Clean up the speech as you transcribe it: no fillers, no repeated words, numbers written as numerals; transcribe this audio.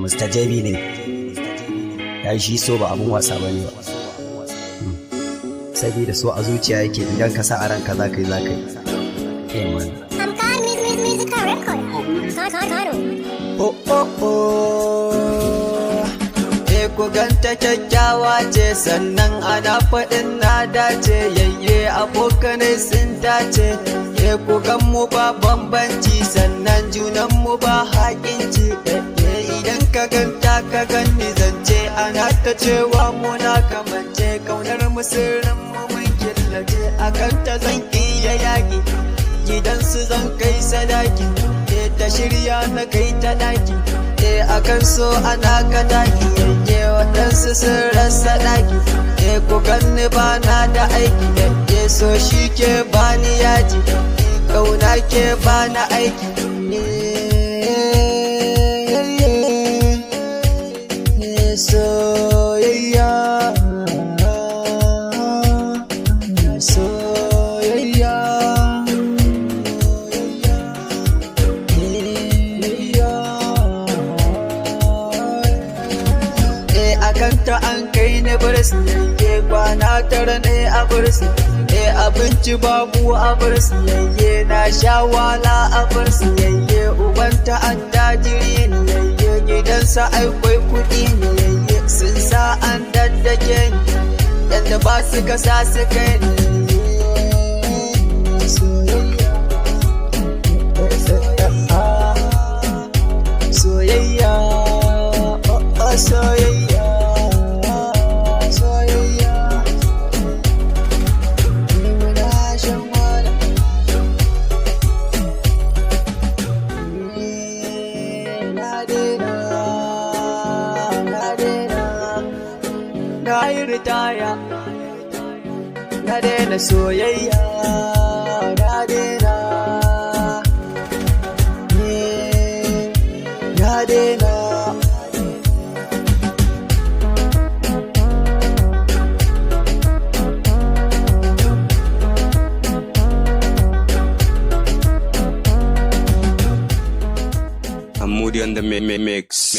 Mr. JB ne ya shi so ba abun wasa ba ne ba, sabida so a zuciya yake idan ka sa a ranka za ka yi man. Ku ganta kyakkyawa ce sannan ana faɗin na dace, yayye abokanai sun dace. Ku gan mu ba bambanci sannan junan mu ba haƙinci. Idan ka ganta ka ganni zance ana ta cewa muna kamance, kaunar mu sirrin mu mun killace. Akan ta zan iya yaƙi gidansu zan kai sadaki, ta shirya na kai ta ɗaki. Akan so ana ka daki, waɗansu sun rasa ɗaki. Ku ganni ba na da aiki, so shi ke bani yaji, ƙauna ke bani aiki. Soyayya, soyayya, akanta an kai ni birsi, kwana tara ne a birsi. Abinci babu a birsi, na sha wala a birsi. Ubanta an dajiri ne, gidansa aikwai kuɗi ne. Sun sa an daddake ni, yadda ba su kasa su kai ni. Soyayya, soyayya, soyayya, muna shan wahala. Na daina, na yi ritaya, na daina soyayya, na daina, na daina. I'm Moody on the mix.